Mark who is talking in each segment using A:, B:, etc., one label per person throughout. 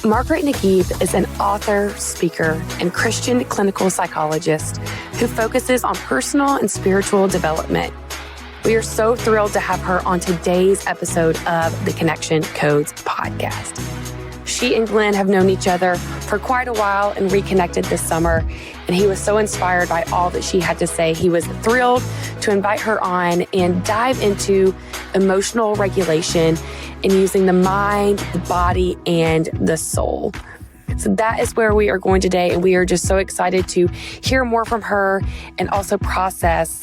A: Margaret Nagib is an author, speaker, and Christian clinical psychologist who focuses on personal and spiritual development. We are so thrilled to have her on today's episode of the Connection Codes podcast. She and Glenn have known each other for quite a while and reconnected this summer, and he was so inspired by all that she had to say. He was thrilled to invite her on and dive into emotional regulation and using the mind, the body, and the soul. So that is where we are going today, and we are just so excited to hear more from her and also process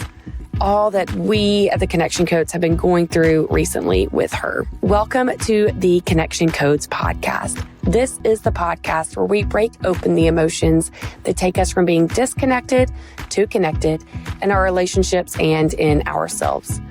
A: all that we at the Connection Codes have been going through recently with her. Welcome to the Connection Codes podcast. This is the podcast where we break open the emotions that take us from being disconnected to connected in our relationships and in ourselves.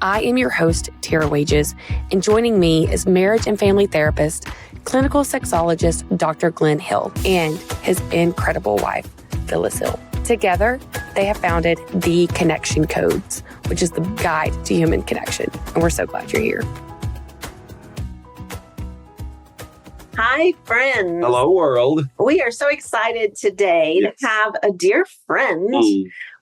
A: I am your host, Tara Wages, and joining me is marriage and family therapist, clinical sexologist, Dr. Glenn Hill, and his incredible wife, Phyllis Hill. Together, they have founded the Connection Codes, which is the guide to human connection. And we're so glad you're here.
B: Hi, friends.
C: Hello, world.
B: We are so excited today to have a dear friend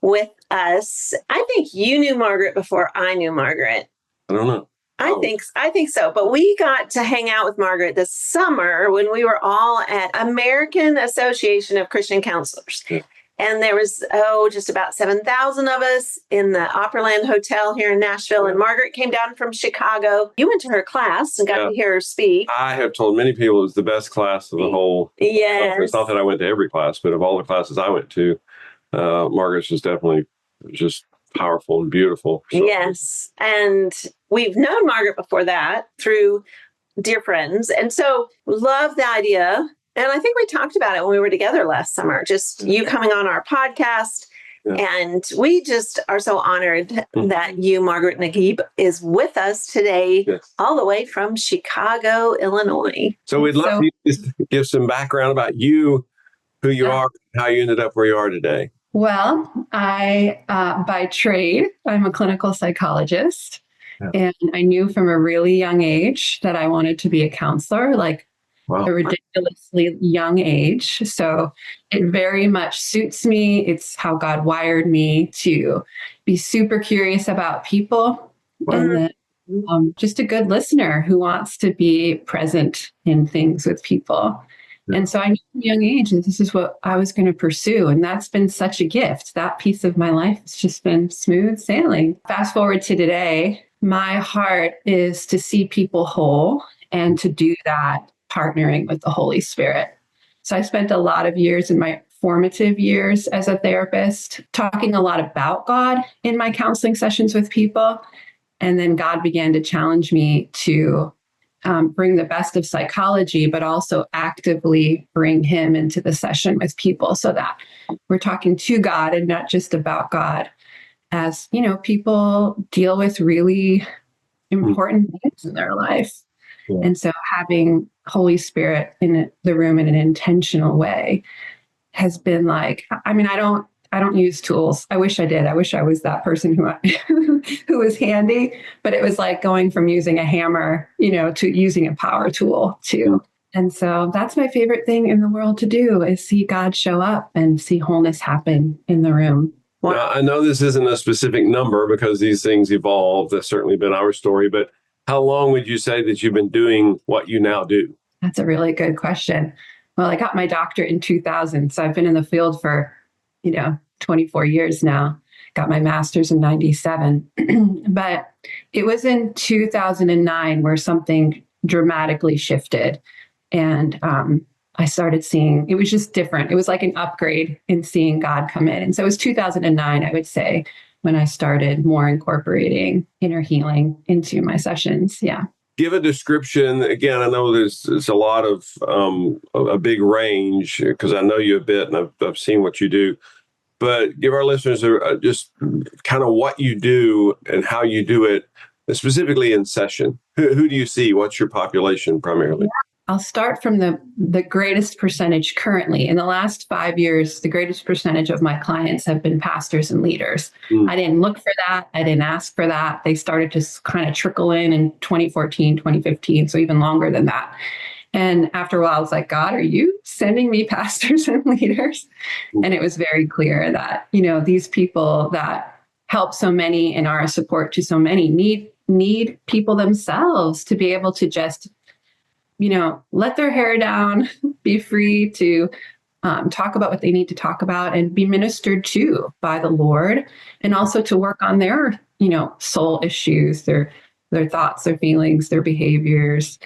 B: with us. I think you knew Margaret before I knew Margaret.
C: I don't know.
B: I think so. But we got to hang out with Margaret this summer when we were all at American Association of Christian Counselors. Yeah. And there was, just about 7,000 of us in the Opryland Hotel here in Nashville. And Margaret came down from Chicago. You went to her class and got to hear her speak.
C: I have told many people it was the best class of the whole.
B: Yes.
C: It's not that I went to every class, but of all the classes I went to, Margaret's was definitely just powerful and beautiful. So.
B: Yes. And we've known Margaret before that through dear friends. And so love the idea. And I think we talked about it when we were together last summer, just you coming on our podcast. Yeah. And we just are so honored that you, Margaret Nagib, is with us today, all the way from Chicago, Illinois.
C: So we'd love you to give some background about you, who you are, how you ended up where you are today.
D: Well, I, by trade, I'm a clinical psychologist. Yeah. And I knew from a really young age that I wanted to be a counselor, a ridiculously young age. So it very much suits me. It's how God wired me to be super curious about people and then just a good listener who wants to be present in things with people. Yeah. And so I knew from a young age that this is what I was going to pursue. And that's been such a gift. That piece of my life has just been smooth sailing. Fast forward to today, my heart is to see people whole and to do that partnering with the Holy Spirit. So I spent a lot of years in my formative years as a therapist talking a lot about God in my counseling sessions with people. And then God began to challenge me to bring the best of psychology, but also actively bring him into the session with people so that we're talking to God and not just about God as, people deal with really important things in their life. Yeah. And so having Holy Spirit in the room in an intentional way has been I don't use tools. I wish I did. I wish I was that person who was handy, but it was like going from using a hammer, to using a power tool too. And so that's my favorite thing in the world to do is see God show up and see wholeness happen in the room.
C: Now, I know this isn't a specific number because these things evolve. That's certainly been our story, but how long would you say that you've been doing what you now do?
D: That's a really good question. Well, I got my doctorate in 2000, so I've been in the field for, 24 years now. Got my master's in 97. But it was in 2009 where something dramatically shifted. And I started seeing, it was just different. It was like an upgrade in seeing God come in. And so it was 2009, I would say, when I started more incorporating inner healing into my sessions. Yeah.
C: Give a description. Again, I know there's a lot of a big range because I know you a bit and I've seen what you do. But give our listeners just kind of what you do and how you do it, specifically in session. Who do you see? What's your population primarily?
D: I'll start from the greatest percentage currently. In the last 5 years, the greatest percentage of my clients have been pastors and leaders. I didn't look for that. I didn't ask for that. They started to kind of trickle in 2014, 2015, so even longer than that. And after a while, I was like, God, are you sending me pastors and leaders? And it was very clear that, these people that help so many and are a support to so many need people themselves to be able to just, let their hair down, be free to talk about what they need to talk about and be ministered to by the Lord, and also to work on their, soul issues, their thoughts, their feelings, their behaviors.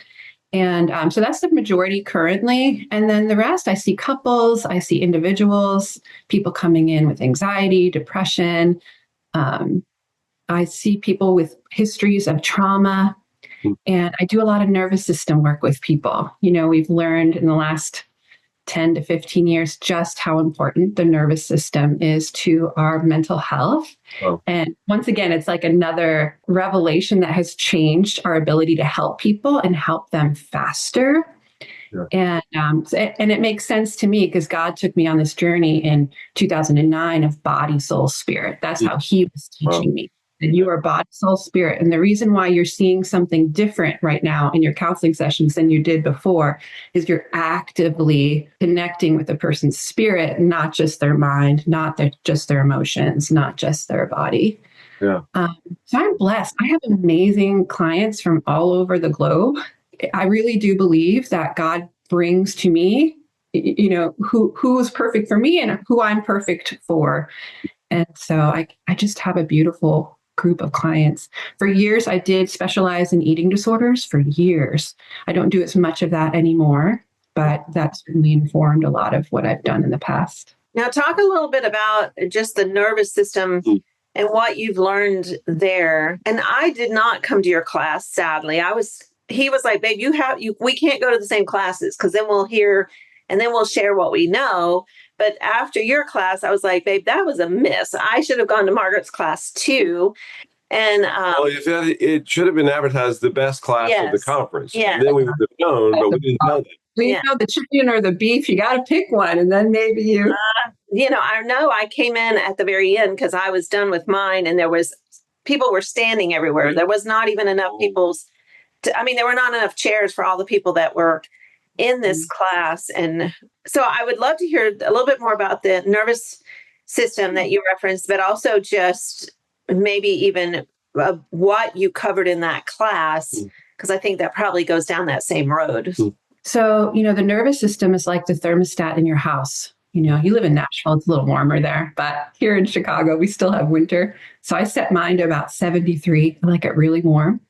D: And so that's the majority currently. And then the rest, I see couples, I see individuals, people coming in with anxiety, depression. I see people with histories of trauma. And I do a lot of nervous system work with people. We've learned in the last 10 to 15 years just how important the nervous system is to our mental health. Oh. And once again, it's like another revelation that has changed our ability to help people and help them faster. Yeah. And it makes sense to me because God took me on this journey in 2009 of body, soul, spirit. That's how he was teaching me. And you are body, soul, spirit. And the reason why you're seeing something different right now in your counseling sessions than you did before is you're actively connecting with the person's spirit, not just their mind, not just their emotions, not just their body. Yeah. So I'm blessed. I have amazing clients from all over the globe. I really do believe that God brings to me, who is perfect for me and who I'm perfect for. And so I just have a beautiful group of clients. For years, I did specialize in eating disorders for years. I don't do as much of that anymore, but that certainly informed a lot of what I've done in the past.
B: Now, talk a little bit about just the nervous system and what you've learned there. And I did not come to your class, sadly. He was like, babe, we can't go to the same classes because then we'll hear and then we'll share what we know. But after your class, I was like, babe, that was a miss. I should have gone to Margaret's class too. And
C: it should have been advertised the best class of the conference.
B: Yeah.
C: Then we would have known, but we didn't know that.
D: We know the chicken or the beef, you got to pick one. And then maybe you.
B: I know I came in at the very end because I was done with mine and people were standing everywhere. There was not even enough there were not enough chairs for all the people that were in this class. And so I would love to hear a little bit more about the nervous system that you referenced, but also just maybe even what you covered in that class, because I think that probably goes down that same road.
D: So, the nervous system is like the thermostat in your house. You live in Nashville, it's a little warmer there, but here in Chicago, we still have winter. So I set mine to about 73. I like it really warm.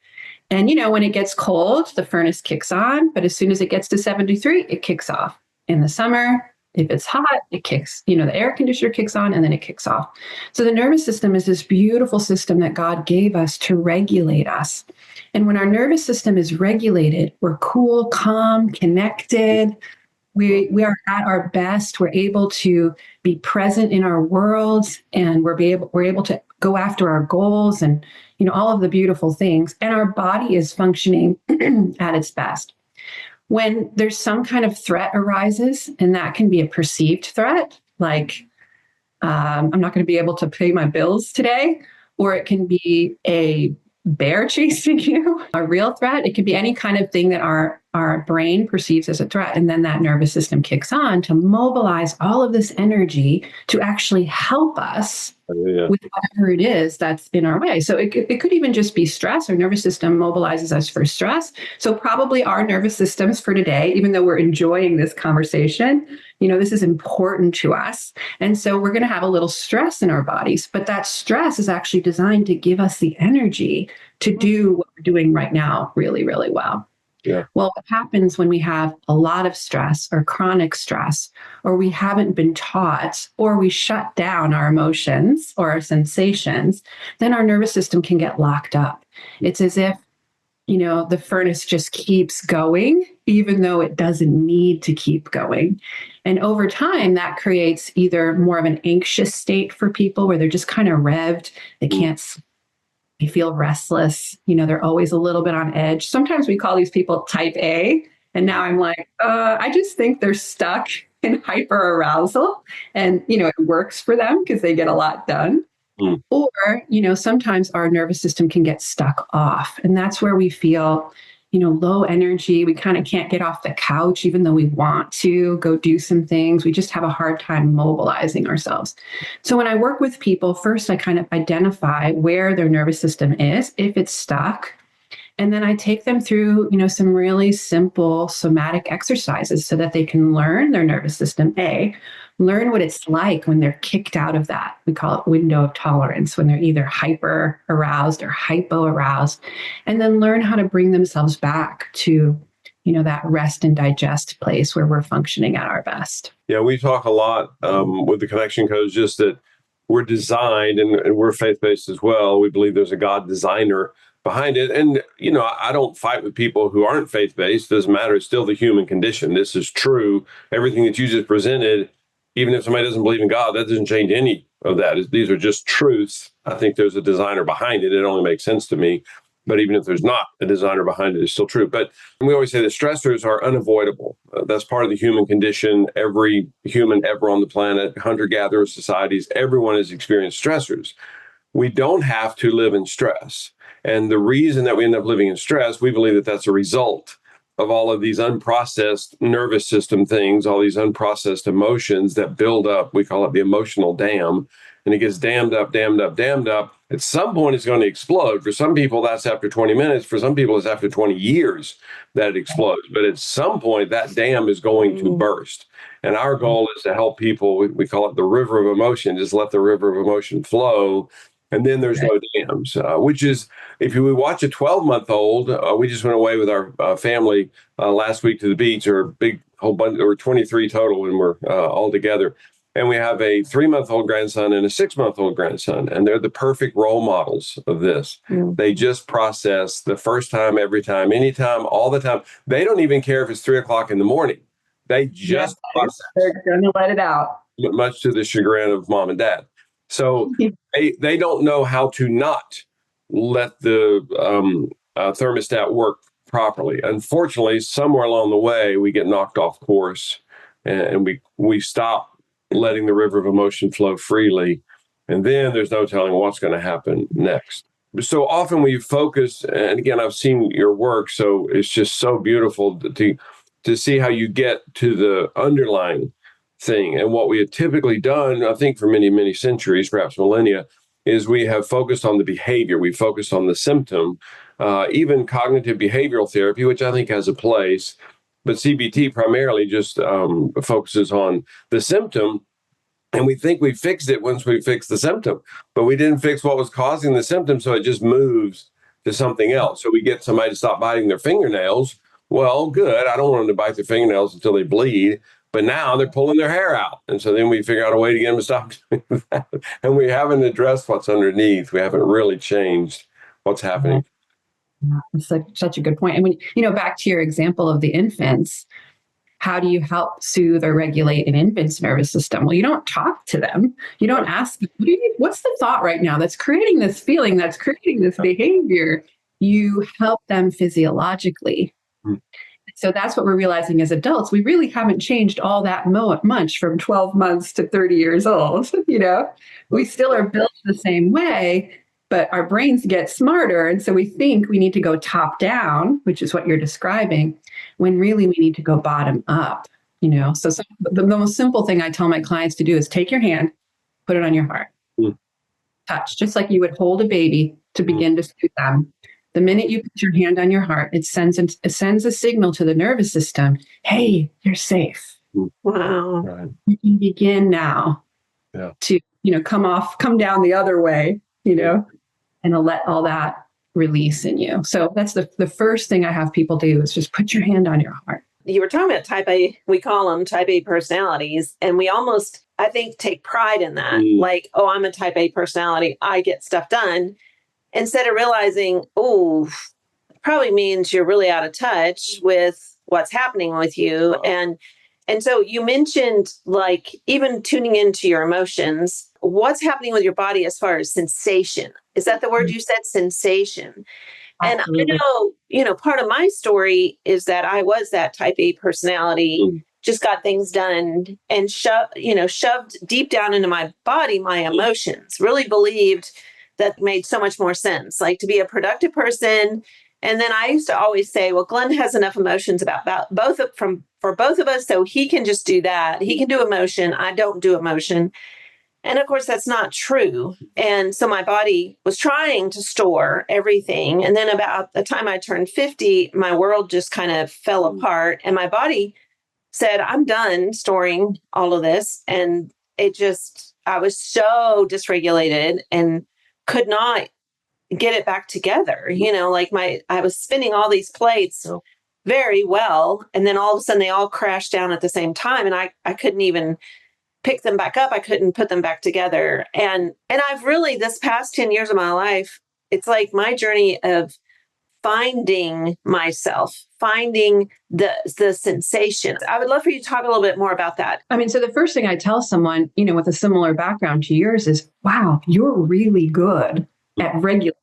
D: And, when it gets cold, the furnace kicks on, but as soon as it gets to 73, it kicks off. In the summer, if it's hot, it kicks, the air conditioner kicks on and then it kicks off. So the nervous system is this beautiful system that God gave us to regulate us. And when our nervous system is regulated, we're cool, calm, connected. We are at our best. We're able to be present in our worlds, and we're able to go after our goals and all of the beautiful things. And our body is functioning at its best. When there's some kind of threat arises, and that can be a perceived threat, like I'm not going to be able to pay my bills today, or it can be a bear chasing you, a real threat. It could be any kind of thing that our brain perceives as a threat. And then that nervous system kicks on to mobilize all of this energy to actually help us with whatever it is that's in our way. So it could even just be stress. Our nervous system mobilizes us for stress. So probably our nervous systems for today, even though we're enjoying this conversation, this is important to us. And so we're going to have a little stress in our bodies, but that stress is actually designed to give us the energy to do what we're doing right now really, really well. Yeah. Well, what happens when we have a lot of stress or chronic stress, or we haven't been taught, or we shut down our emotions or our sensations, then our nervous system can get locked up. It's as if, the furnace just keeps going, even though it doesn't need to keep going. And over time, that creates either more of an anxious state for people where they're just kind of revved. They can't sleep. They feel restless. They're always a little bit on edge. Sometimes we call these people type A. And now I'm like, I just think they're stuck in hyper arousal. And, it works for them because they get a lot done. Or, sometimes our nervous system can get stuck off. And that's where we feel, low energy. We kind of can't get off the couch, even though we want to go do some things. We just have a hard time mobilizing ourselves. So when I work with people, first I kind of identify where their nervous system is, if it's stuck. And then I take them through, some really simple somatic exercises so that they can learn their nervous system, learn what it's like when they're kicked out of that. We call it window of tolerance, when they're either hyper aroused or hypo aroused, and then learn how to bring themselves back to, that rest and digest place where we're functioning at our best.
C: Yeah, we talk a lot with the connection codes, just that we're designed, and we're faith-based as well. We believe there's a God designer behind it. And, I don't fight with people who aren't faith-based. Doesn't matter. It's still the human condition. This is true. Everything that you just presented, even if somebody doesn't believe in God, that doesn't change any of that. These are just truths. I think there's a designer behind it. It only makes sense to me. But even if there's not a designer behind it, it's still true. But we always say that stressors are unavoidable. That's part of the human condition. Every human ever on the planet, hunter-gatherer societies, everyone has experienced stressors. We don't have to live in stress. And the reason that we end up living in stress, we believe that that's a result of all of these unprocessed nervous system things, all these unprocessed emotions that build up. We call it the emotional dam. And it gets dammed up, dammed up, dammed up. At some point, it's going to explode. For some people, that's after 20 minutes. For some people, it's after 20 years that it explodes. But at some point, that dam is going to burst. And our goal is to help people. We call it the river of emotion. Just let the river of emotion flow. And then there's no dams, which is, if you watch a 12-month-old, we just went away with our family last week to the beach, or a big whole bunch, or 23 total when we're all together. And we have a 3-month-old grandson and a 6-month-old grandson, and they're the perfect role models of this. Mm. They just process the first time, every time, anytime, all the time. They don't even care if it's 3:00 in the morning. They just process.
D: They're going to let it out.
C: Much to the chagrin of mom and dad. So they don't know how to not let the thermostat work properly. Unfortunately, somewhere along the way, we get knocked off course, and we stop letting the river of emotion flow freely. And then there's no telling what's going to happen next. So often we focus, and again, I've seen your work, so it's just so beautiful to see how you get to the underlying thing. And what we have typically done, I think for many, many centuries, perhaps millennia, is we have focused on the behavior. We focused on the symptom, even cognitive behavioral therapy, which I think has a place. But CBT primarily just focuses on the symptom. And we think we fixed it once we fixed the symptom, but we didn't fix what was causing the symptom. So it just moves to something else. So we get somebody to stop biting their fingernails. Well, good. I don't want them to bite their fingernails until they bleed. But now they're pulling their hair out. And so then we figure out a way to get them to stop doing that. And we haven't addressed what's underneath. We haven't really changed what's happening.
D: Yeah, it's such a good point. And when, back to your example of the infants, how do you help soothe or regulate an infant's nervous system? Well, you don't talk to them. You don't ask them, what's the thought right now that's creating this feeling, that's creating this behavior? You help them physiologically. Mm. So that's what we're realizing as adults. We really haven't changed all that much from 12 months to 30 years old. We still are built the same way, but our brains get smarter. And so we think we need to go top down, which is what you're describing, when really we need to go bottom up. So the most simple thing I tell my clients to do is take your hand, put it on your heart, touch, just like you would hold a baby to begin to soothe them. The minute you put your hand on your heart, it sends a signal to the nervous system. Hey, you're safe.
B: Wow.
C: Right.
D: You can begin now to, come down the other way, and to let all that release in you. So that's the first thing I have people do is just put your hand on your heart.
B: You were talking about type A, we call them type A personalities. And we almost, I think, take pride in that. Like, oh, I'm a type A personality. I get stuff done. Instead of realizing, probably means you're really out of touch with what's happening with you. And so you mentioned, like, even tuning into your emotions, what's happening with your body as far as sensation. Is that the word you said, sensation? Absolutely. And I know, part of my story is that I was that type A personality, just got things done and shoved deep down into my body, my emotions, really believed that made so much more sense, like to be a productive person And then I used to always say, well, Glenn has enough emotions for both of us, so he can just do that. He can do emotion. I don't do emotion. And of course, that's not true. And so my body was trying to store everything. And then about the time I turned 50, my world just kind of fell apart. And my body said, I'm done storing all of this. And I was so dysregulated and could not get it back together. I was spinning all these plates very well. And then all of a sudden they all crashed down at the same time. And I couldn't even pick them back up. I couldn't put them back together. And I've really, this past 10 years of my life, it's like my journey of finding myself, finding the sensations. I would love for you to talk a little bit more about that.
D: I mean, so the first thing I tell someone, with a similar background to yours is, wow, you're really good at regulating.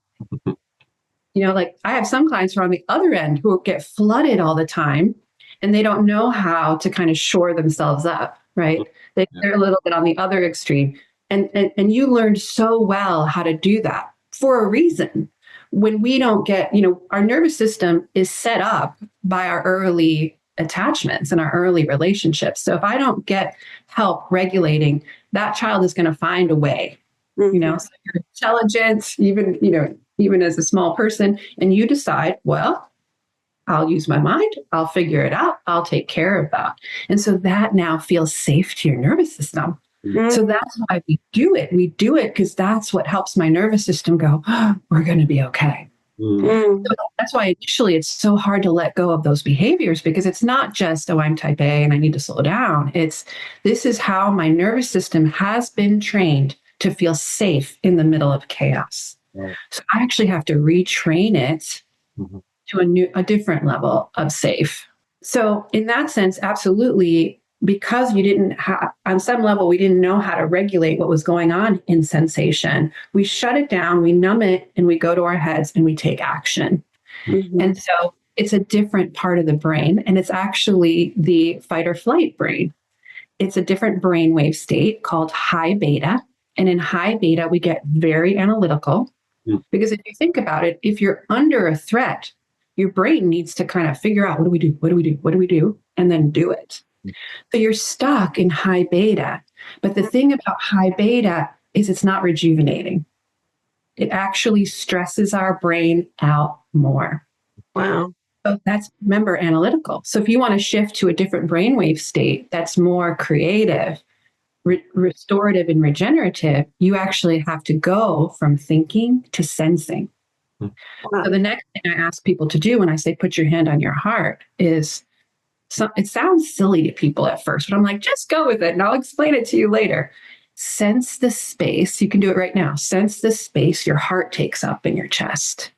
D: Like I have some clients who are on the other end who get flooded all the time and they don't know how to kind of shore themselves up, right? They're a little bit on the other extreme. And you learned so well how to do that for a reason. When we don't get, our nervous system is set up by our early attachments and our early relationships. So if I don't get help regulating, that child is going to find a way, so you're intelligent, even as a small person, and you decide, well, I'll use my mind, I'll figure it out, I'll take care of that. And so that now feels safe to your nervous system. So that's why we do it. We do it because that's what helps my nervous system go, we're going to be okay. So that's why initially it's so hard to let go of those behaviors, because it's not just, I'm type A and I need to slow down. This is how my nervous system has been trained to feel safe in the middle of chaos. So I actually have to retrain it to a different level of safe. So in that sense, absolutely, because you didn't have, on some level, we didn't know how to regulate what was going on in sensation. We shut it down, we numb it, and we go to our heads and we take action. And so it's a different part of the brain, and it's actually the fight or flight brain. It's a different brainwave state called high beta. And in high beta, we get very analytical, because if you think about it, if you're under a threat, your brain needs to kind of figure out, what do we do? What do we do? What do we do? And then do it. So you're stuck in high beta. But the thing about high beta is it's not rejuvenating. It actually stresses our brain out more.
B: Wow.
D: So that's, remember, analytical. So if you want to shift to a different brainwave state that's more creative, restorative, and regenerative, you actually have to go from thinking to sensing. Wow. So the next thing I ask people to do when I say, put your hand on your heart, is, it sounds silly to people at first, but I'm like, just go with it and I'll explain it to you later. Sense the space. You can do it right now. Sense the space your heart takes up in your chest.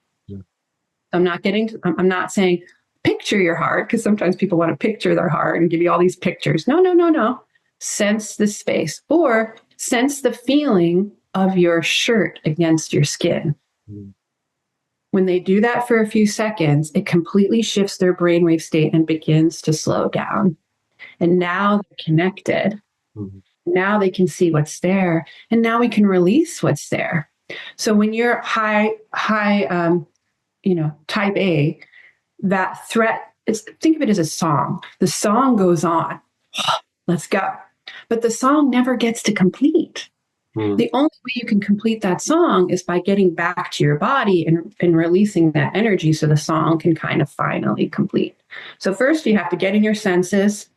D: I'm not saying picture your heart, because sometimes people want to picture their heart and give you all these pictures. No. Sense the space, or sense the feeling of your shirt against your skin. When they do that for a few seconds, it completely shifts their brainwave state and begins to slow down. And now they're connected. Now they can see what's there. And now we can release what's there. So when you're high, type A, that threat, think of it as a song. The song goes on. Let's go. But the song never gets to complete. The only way you can complete that song is by getting back to your body and releasing that energy so the song can kind of finally complete. So first you have to get in your senses,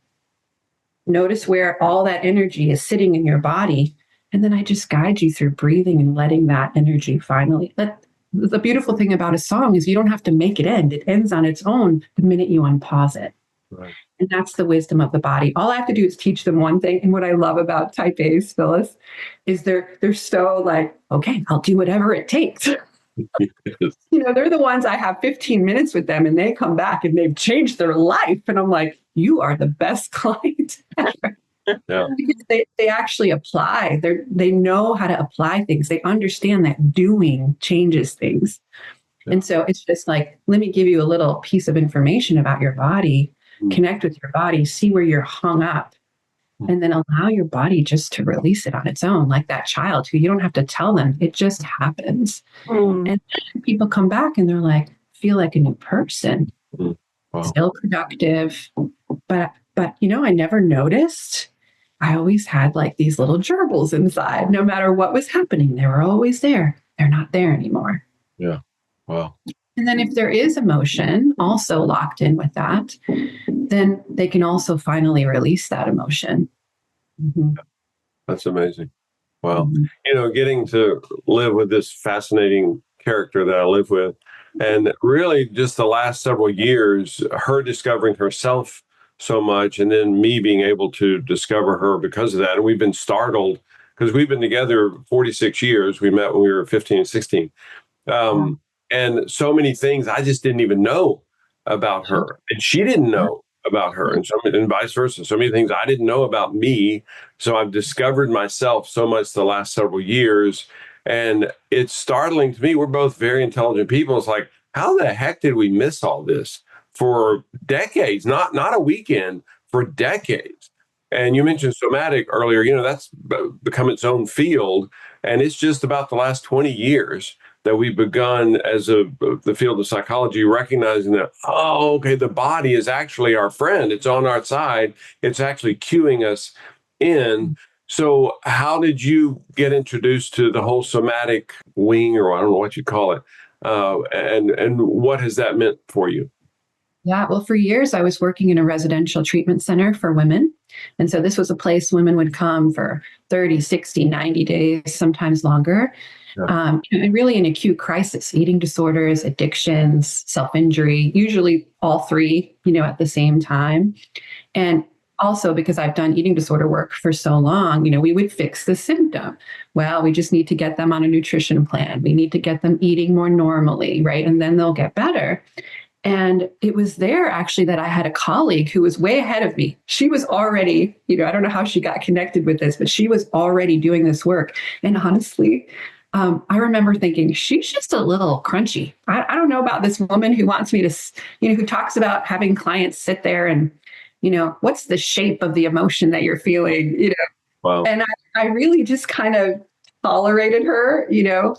D: notice where all that energy is sitting in your body, and then I just guide you through breathing and letting that energy finally. The beautiful thing about a song is you don't have to make it end. It ends on its own the minute you unpause it. Right. And that's the wisdom of the body. All I have to do is teach them one thing. And what I love about type A's, Phyllis, is they're so like, okay, I'll do whatever it takes. Yes. They're the ones, I have 15 minutes with them and they come back and they've changed their life. And I'm like, you are the best client ever. Yeah. Because they actually apply. They know how to apply things. They understand that doing changes things. Yeah. And so it's just like, let me give you a little piece of information about your body. Connect with your body, see where you're hung up, and then allow your body just to release it on its own, like that child who you don't have to tell them. It just happens. And people come back and they're like, feel like a new person,
C: Wow.
D: still productive. But, I never noticed. I always had like these little gerbils inside. No matter what was happening, they were always there. They're not there anymore.
C: Yeah. Wow.
D: And then if there is emotion also locked in with that, then they can also finally release that emotion. Mm-hmm.
C: That's amazing. Wow.
D: Mm-hmm.
C: Getting to live with this fascinating character that I live with, and really just the last several years, her discovering herself so much, and then me being able to discover her because of that. And we've been startled because we've been together 46 years. We met when we were 15 and 16. And so many things I just didn't even know about her, and she didn't know about her, and vice versa. So many things I didn't know about me. So I've discovered myself so much the last several years, and it's startling to me. We're both very intelligent people. It's like, how the heck did we miss all this for decades? Not a weekend, for decades. And you mentioned somatic earlier. That's become its own field, and it's just about the last 20 years that we've begun as the field of psychology, recognizing that, okay, the body is actually our friend. It's on our side. It's actually cueing us in. So how did you get introduced to the whole somatic wing, or I don't know what you call it, and what has that meant for you?
D: Yeah, well, for years I was working in a residential treatment center for women. And so this was a place women would come for 30, 60, 90 days, sometimes longer. Yeah. And really in acute crisis, eating disorders, addictions, self-injury, usually all three, at the same time. And also because I've done eating disorder work for so long, we would fix the symptom. Well, we just need to get them on a nutrition plan. We need to get them eating more normally, right? And then they'll get better. And it was there actually that I had a colleague who was way ahead of me. She was already, I don't know how she got connected with this, but she was already doing this work. And honestly, I remember thinking, she's just a little crunchy. I don't know about this woman who wants me to, who talks about having clients sit there and, what's the shape of the emotion that you're feeling,
C: Wow.
D: And I really just kind of tolerated her,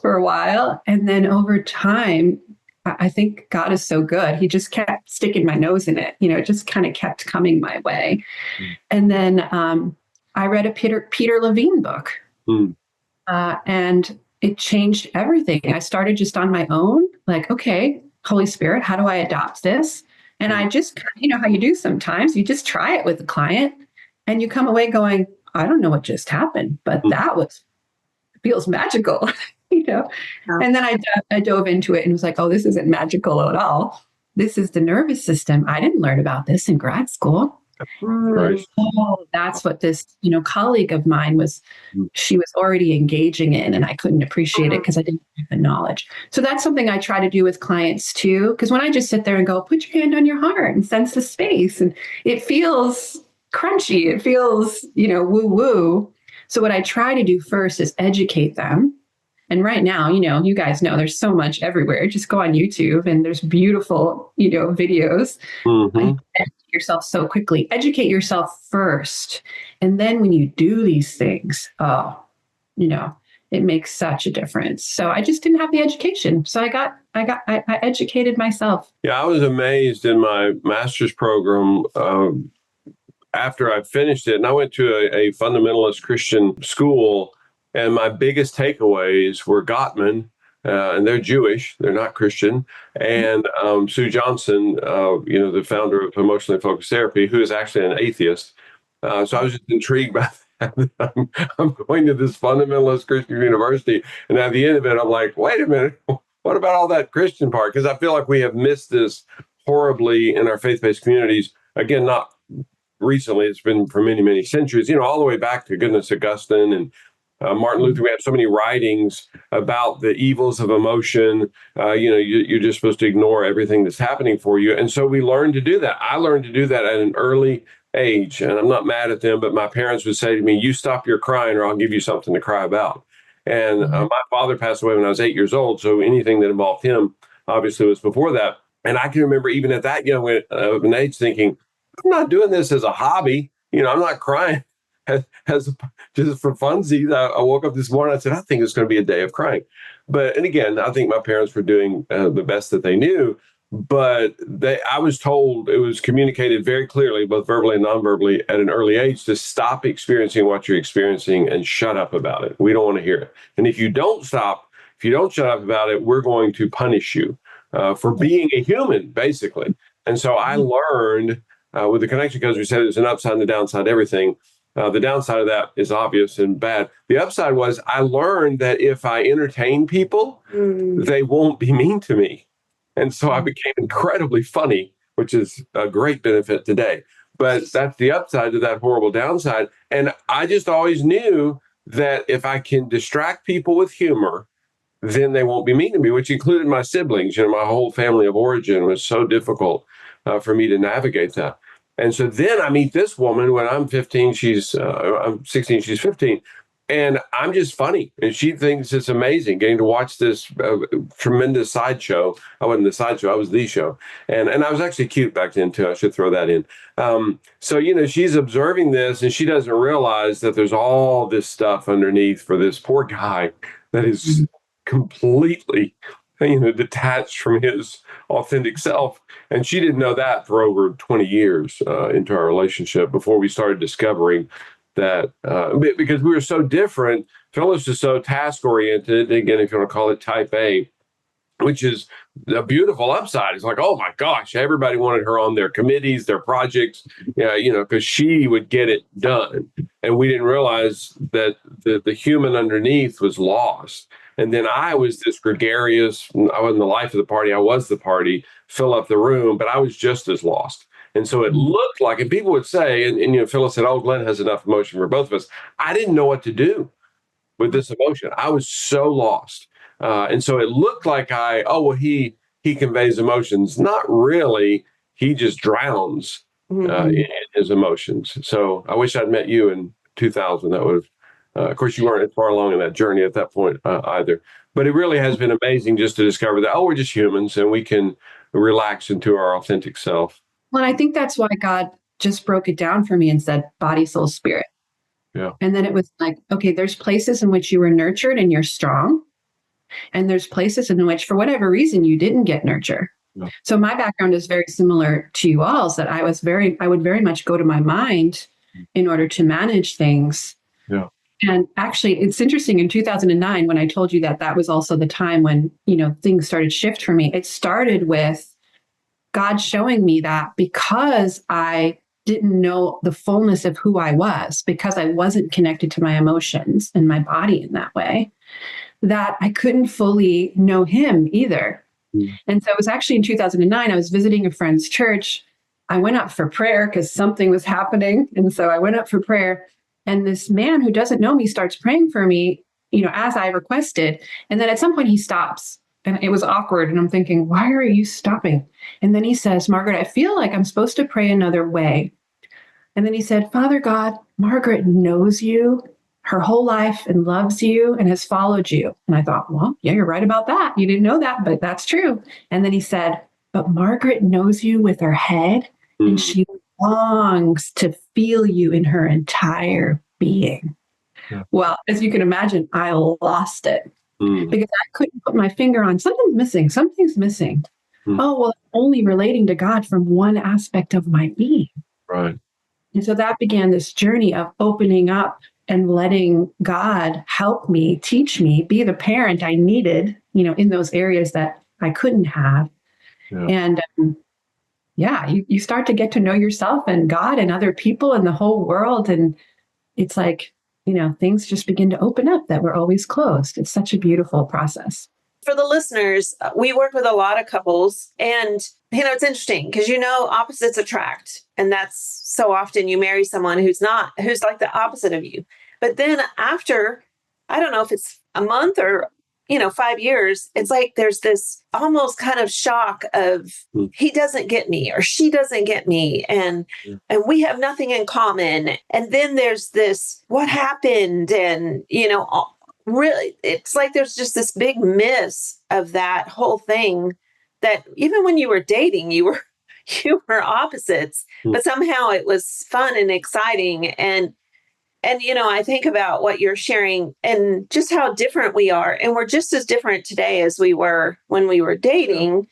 D: for a while. And then over time, I think God is so good. He just kept sticking my nose in it. It just kind of kept coming my way. And then I read a Peter Levine book, and it changed everything. I started just on my own, like, okay, Holy Spirit, how do I adopt this? And I just, how you do sometimes, you just try it with a client and you come away going, I don't know what just happened, but feels magical. And then I dove into it and was like, oh, this isn't magical at all. This is the nervous system. I didn't learn about this in grad school.
C: Right.
D: Oh, that's what this, colleague of mine she was already engaging in, and I couldn't appreciate it because I didn't have the knowledge. So that's something I try to do with clients too. Because when I just sit there and go, put your hand on your heart and sense the space, and it feels crunchy, it feels, woo woo. So what I try to do first is educate them. And right now, you guys know there's so much everywhere. Just go on YouTube and there's beautiful, videos. Educate yourself so quickly. Educate yourself first. And then when you do these things, it makes such a difference. So I just didn't have the education. So I educated myself.
C: Yeah, I was amazed in my master's program after I finished it. And I went to a fundamentalist Christian school. And my biggest takeaways were Gottman, and they're Jewish, they're not Christian, and Sue Johnson, the founder of Emotionally Focused Therapy, who is actually an atheist. So I was just intrigued by that. I'm going to this fundamentalist Christian university, and at the end of it, I'm like, wait a minute, what about all that Christian part? Because I feel like we have missed this horribly in our faith-based communities. Again, not recently, it's been for many, many centuries, all the way back to, goodness, Augustine and Martin Luther. We have so many writings about the evils of emotion. You're just supposed to ignore everything that's happening for you. And so we learned to do that. I learned to do that at an early age, and I'm not mad at them, but my parents would say to me, you stop your crying or I'll give you something to cry about. And my father passed away when I was 8 years old. So anything that involved him obviously was before that. And I can remember even at that young an age thinking, I'm not doing this as a hobby. I'm not crying as just for funsies. I woke up this morning, I said, I think it's going to be a day of crying. And again, I think my parents were doing the best that they knew. but I was told, it was communicated very clearly, both verbally and non-verbally, at an early age, to stop experiencing what you're experiencing and shut up about it. We don't want to hear it. And if you don't shut up about it, we're going to punish you for being a human, basically. And so I learned with the connection, because we said there's an upside and a downside to everything. The downside of that is obvious and bad. The upside was I learned that if I entertain people, they won't be mean to me. And so I became incredibly funny, which is a great benefit today. But that's the upside to that horrible downside. And I just always knew that if I can distract people with humor, then they won't be mean to me, which included my siblings. My whole family of origin was so difficult for me to navigate that. And so then I meet this woman when I'm 15, I'm 16, she's 15. And I'm just funny. And she thinks it's amazing getting to watch this tremendous sideshow. I wasn't the sideshow, I was the show. And I was actually cute back then, too. I should throw that in. So, she's observing this, and she doesn't realize that there's all this stuff underneath for this poor guy that is completely, detached from his authentic self. And she didn't know that for over 20 years into our relationship before we started discovering that because we were so different. Phyllis is so task-oriented, again, if you want to call it type A, which is a beautiful upside. It's like, oh my gosh, everybody wanted her on their committees, their projects, because she would get it done. And we didn't realize that the human underneath was lost. And then I was this gregarious, I wasn't the life of the party, I was the party, fill up the room, but I was just as lost. And so it looked like, and people would say, and Phyllis said, oh, Glenn has enough emotion for both of us. I didn't know what to do with this emotion. I was so lost. And so it looked like he conveys emotions. Not really. He just drowns in his emotions. So I wish I'd met you in 2000. That would have, of course, you weren't far along in that journey at that point either. But it really has been amazing just to discover that, we're just humans and we can relax into our authentic self.
D: Well, I think that's why God just broke it down for me and said body, soul, spirit.
C: Yeah.
D: And then it was like, okay, there's places in which you were nurtured and you're strong. And there's places in which, for whatever reason, you didn't get nurture. Yeah. So my background is very similar to you all's, that I would very much go to my mind in order to manage things.
C: Yeah.
D: And actually, it's interesting, in 2009, when I told you that was also the time when, things started to shift for me. It started with God showing me that because I didn't know the fullness of who I was, because I wasn't connected to my emotions and my body in that way, that I couldn't fully know him either. And so it was actually in 2009, I was visiting a friend's church. I went up for prayer because something was happening. And so I went up for prayer. And this man who doesn't know me starts praying for me, as I requested. And then at some point he stops. And it was awkward. And I'm thinking, why are you stopping? And then he says, Margaret, I feel like I'm supposed to pray another way. And then he said, Father God, Margaret knows you her whole life and loves you and has followed you. And I thought, well, yeah, you're right about that. You didn't know that, but that's true. And then he said, but Margaret knows you with her head and she longs to feel you in her entire being. Yeah. Well, as you can imagine, I lost it. Because I couldn't put my finger on something's missing. Oh, well, I'm only relating to God from one aspect of my being.
C: Right.
D: And so that began this journey of opening up and letting God help me, teach me, be the parent I needed, in those areas that I couldn't have. Yeah. And you start to get to know yourself and God and other people and the whole world. And it's like, things just begin to open up that were always closed. It's such a beautiful process.
B: For the listeners, we work with a lot of couples, and, it's interesting because, opposites attract. And that's so often you marry someone who's like the opposite of you. But then after, I don't know if it's a month or, 5 years, it's like there's this almost kind of shock of he doesn't get me or she doesn't get me. And we have nothing in common. And then there's this, what happened? And, really, it's like there's just this big miss of that whole thing that even when you were dating, you were opposites, but somehow it was fun and exciting. And I think about what you're sharing and just how different we are. And we're just as different today as we were when we were dating.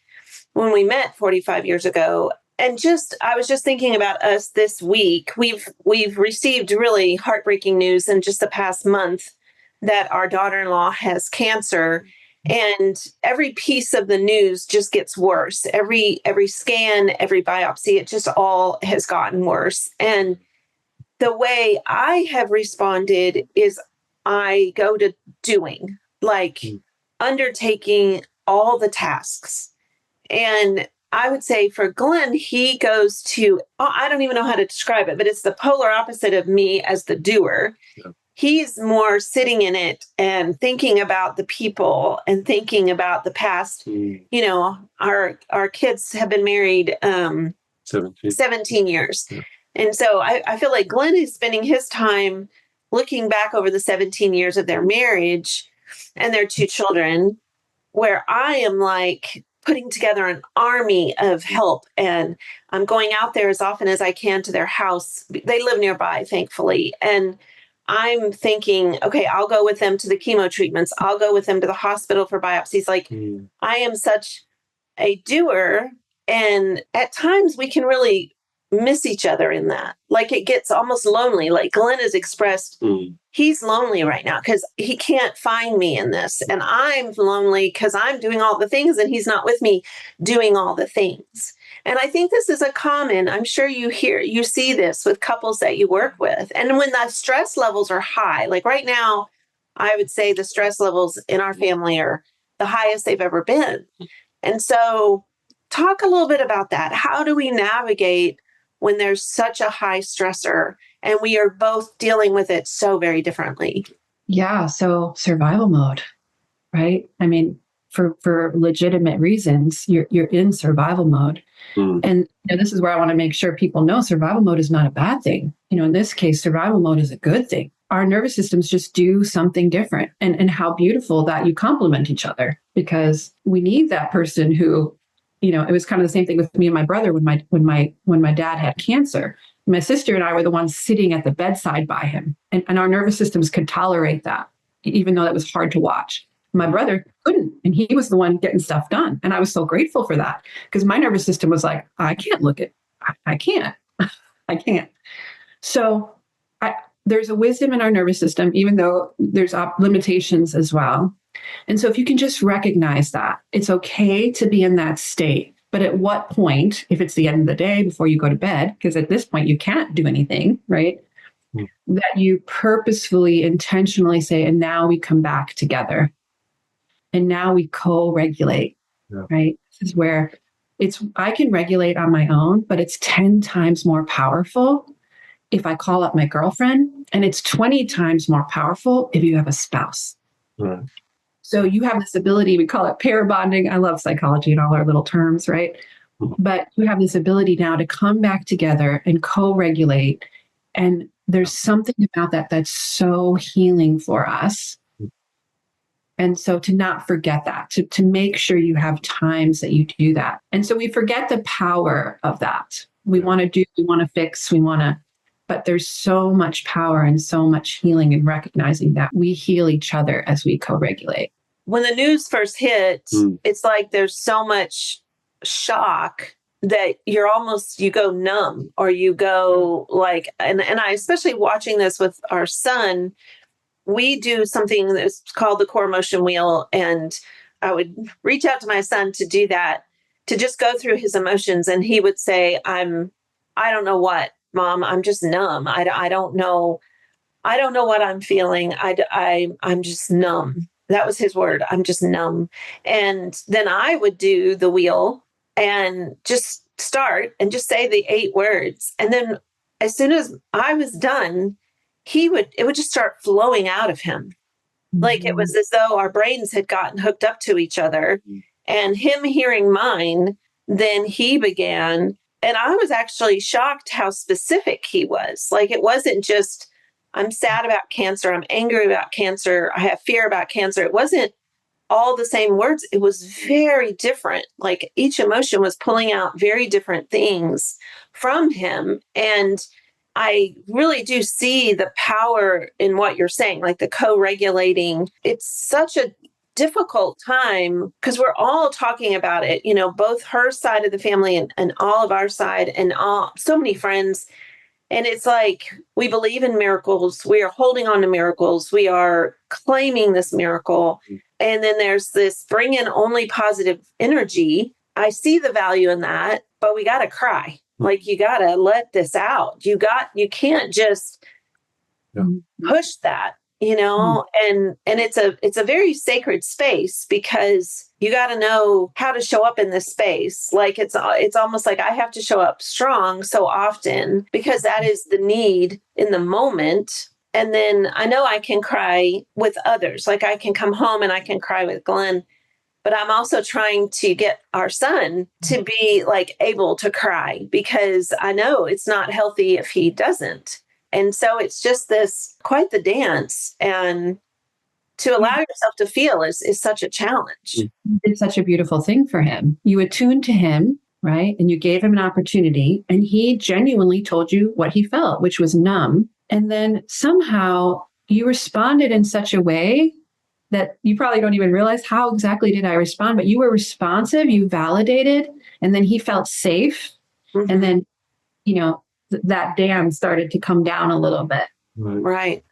B: when we met 45 years ago. And I was just thinking about us this week. We've received really heartbreaking news in just the past month that our daughter-in-law has cancer. And every piece of the news just gets worse. Every scan, every biopsy, it just all has gotten worse. And the way I have responded is I go to doing, like undertaking all the tasks. And I would say for Glenn, he goes to, I don't even know how to describe it, but it's the polar opposite of me as the doer. Yeah. He's more sitting in it and thinking about the people and thinking about the past. You know, our kids have been married 17 years. Yeah. And so I feel like Glenn is spending his time looking back over the 17 years of their marriage and their 2 children, where I am like putting together an army of help. And I'm going out there as often as I can to their house. They live nearby, thankfully. And I'm thinking, okay, I'll go with them to the chemo treatments. I'll go with them to the hospital for biopsies. Like I am such a doer. And at times we can really miss each other in that. Like it gets almost lonely. Like Glenn has expressed, he's lonely right now because he can't find me in this. And I'm lonely because I'm doing all the things and he's not with me doing all the things. And I think this is I'm sure you see this with couples that you work with. And when the stress levels are high, like right now, I would say the stress levels in our family are the highest they've ever been. And so talk a little bit about that. How do we navigate when there's such a high stressor and we are both dealing with it so very differently?
D: Yeah. So survival mode, right? I mean, for legitimate reasons, you're in survival mode. And this is where I want to make sure people know survival mode is not a bad thing. In this case, survival mode is a good thing. Our nervous systems just do something different, and how beautiful that you complement each other, because we need that person who, it was kind of the same thing with me and my brother when my dad had cancer. My sister and I were the ones sitting at the bedside by him, and our nervous systems could tolerate that, even though that was hard to watch. My brother couldn't, and he was the one getting stuff done. And I was so grateful for that, because my nervous system was like, I can't look at, I can't, I can't. So there's a wisdom in our nervous system, even though there's limitations as well. And so if you can just recognize that, it's okay to be in that state. But at what point, if it's the end of the day before you go to bed, because at this point you can't do anything, right? That you purposefully, intentionally say, and now we come back together. And now we co-regulate, right? This is where I can regulate on my own, but it's 10 times more powerful if I call up my girlfriend, and it's 20 times more powerful if you have a spouse. Right. So you have this ability, we call it pair bonding. I love psychology and all our little terms, right? But you have this ability now to come back together and co-regulate. And there's something about that that's so healing for us. And so to not forget that, to make sure you have times that you do that. And so we forget the power of that. We want to do, we want to fix, but there's so much power and so much healing in recognizing that we heal each other as we co-regulate.
B: When the news first hit, it's like there's so much shock that you go numb, or you go like, and I, especially watching this with our son, we do something that's called the core emotion wheel. And I would reach out to my son to do that, to just go through his emotions. And he would say, I don't know what, Mom, I'm just numb. I don't know what I'm feeling. I'm just numb. That was his word. I'm just numb. And then I would do the wheel and just start and just say the 8 words. And then as soon as I was done, it would just start flowing out of him. Like it was as though our brains had gotten hooked up to each other, and him hearing mine, then he began. And I was actually shocked how specific he was. Like it wasn't just, I'm sad about cancer, I'm angry about cancer, I have fear about cancer. It wasn't all the same words. It was very different. Like each emotion was pulling out very different things from him. And I really do see the power in what you're saying, like the co-regulating. It's such a difficult time because we're all talking about it, both her side of the family and all of our side and so many friends. And it's like, we believe in miracles. We are holding on to miracles. We are claiming this miracle. And then there's this bring in only positive energy. I see the value in that, but we got to cry. Like, you got to let this out. You can't just push that, and it's a very sacred space because you got to know how to show up in this space. Like, it's almost like I have to show up strong so often because that is the need in the moment. And then I know I can cry with others. Like, I can come home and I can cry with Glenn, but I'm also trying to get our son to be like able to cry because I know it's not healthy if he doesn't. And so it's just quite the dance. And to allow yourself to feel is such a challenge.
D: It's such a beautiful thing for him. You attuned to him, right? And you gave him an opportunity, and he genuinely told you what he felt, which was numb. And then somehow you responded in such a way that you probably don't even realize how exactly did I respond, but you were responsive, you validated, and then he felt safe. Mm-hmm. And then, that dam started to come down a little bit.
B: Right.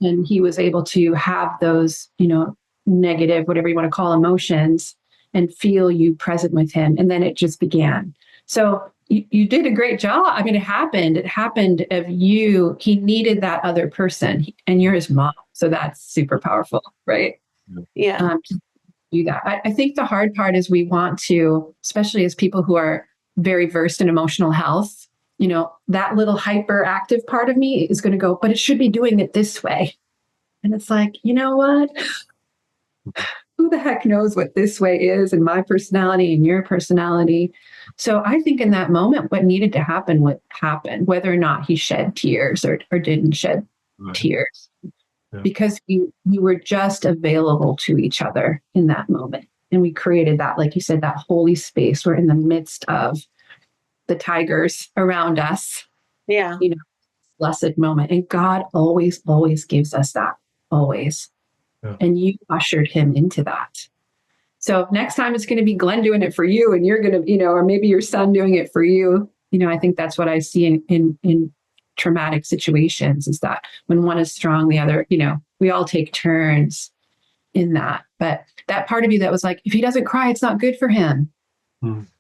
D: And he was able to have those, negative, whatever you want to call emotions, and feel you present with him. And then it just began. So you did a great job. I mean, it happened of you. He needed that other person, and you're his mom. So that's super powerful, right?
B: Yeah.
D: To do that. I think the hard part is we want to, especially as people who are very versed in emotional health, that little hyperactive part of me is going to go, but it should be doing it this way. And it's like, you know what? Who the heck knows what this way is, and my personality and your personality. So I think in that moment, what needed to happen would happen, whether or not he shed tears or didn't shed tears, because we were just available to each other in that moment. And we created that, like you said, that holy space. We're in the midst of the tigers around us.
B: Yeah.
D: Blessed moment. And God always, always gives us that. Always. Yeah. And you ushered him into that. So next time it's going to be Glenn doing it for you, and you're going to, or maybe your son doing it for you. I think that's what I see in traumatic situations, is that when one is strong, the other, we all take turns in that. But that part of you that was like, if he doesn't cry, it's not good for him.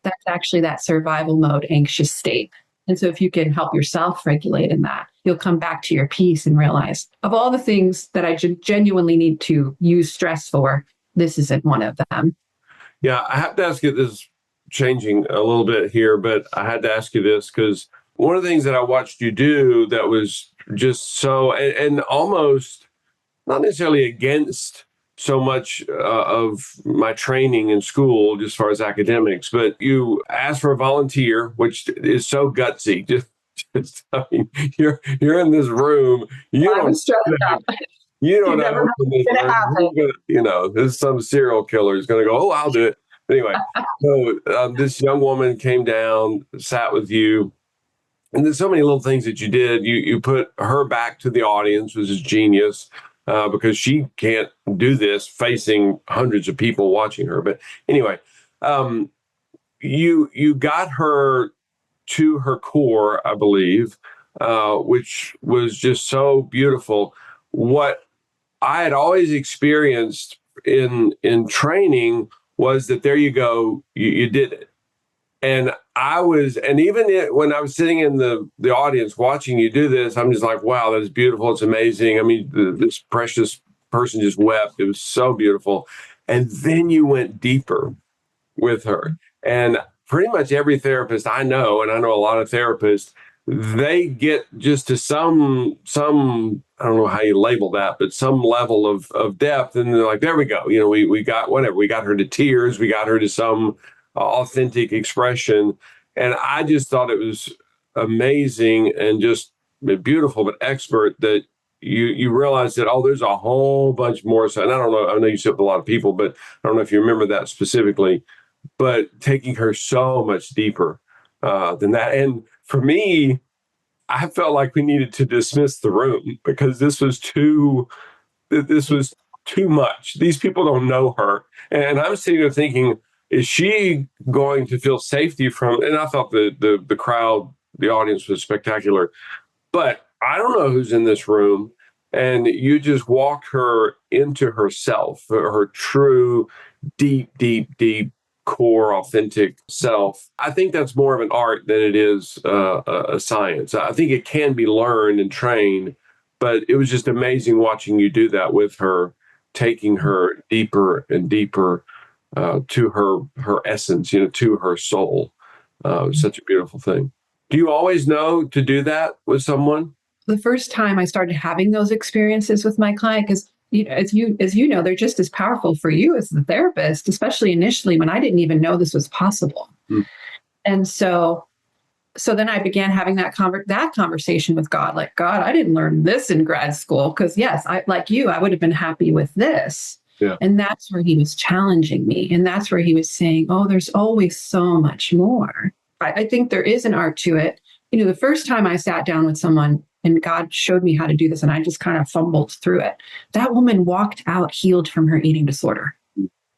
D: That's actually that survival mode, anxious state. And so if you can help yourself regulate in that, you'll come back to your peace and realize, of all the things that I genuinely need to use stress for, this isn't one of them.
C: Yeah, I have to ask you this, changing a little bit here, but I had to ask you this because one of the things that I watched you do that was just so, and almost not necessarily against so much of my training in school, just as far as academics, but you asked for a volunteer, which is so gutsy. I mean, you're in this room. You don't know, there's some serial killer who's going to go, oh, I'll do it. Anyway, so this young woman came down, sat with you, and there's so many little things that you did. You put her back to the audience, which is genius. Because she can't do this facing hundreds of people watching her. But anyway, you got her to her core, I believe, which was just so beautiful. What I had always experienced in training was that there you go, you did it. And when I was sitting in the audience watching you do this, I'm just like, wow, that is beautiful. It's amazing. I mean, this precious person just wept. It was so beautiful. And then you went deeper with her. And pretty much every therapist I know, and I know a lot of therapists, they get just to some, I don't know how you label that, but some level of depth. And they're like, there we go. We got whatever. We got her to tears. We got her to some authentic expression. And I just thought it was amazing and just beautiful, but expert that you realize that, oh, there's a whole bunch more. So, and I don't know, I know you sit with a lot of people, but I don't know if you remember that specifically, but taking her so much deeper than that. And for me, I felt like we needed to dismiss the room because this was too too much. These people don't know her. And I'm sitting there thinking, is she going to feel safety from, and I thought the crowd, the audience was spectacular, but I don't know who's in this room. And you just walked her into herself, her true, deep core, authentic self. I think that's more of an art than it is a science. I think it can be learned and trained, but it was just amazing watching you do that with her, taking her deeper and deeper to her essence, to her soul. Such a beautiful thing. Do you always know to do that with someone?
D: The first time I started having those experiences with my client, because as you know, they're just as powerful for you as the therapist, especially initially when I didn't even know this was possible. And so then I began having that conversation with God, like, God, I didn't learn this in grad school, because yes, I would have been happy with this.
C: Yeah.
D: And that's where he was challenging me. And that's where he was saying, oh, there's always so much more. I think there is an art to it. The first time I sat down with someone and God showed me how to do this, and I just kind of fumbled through it, that woman walked out healed from her eating disorder.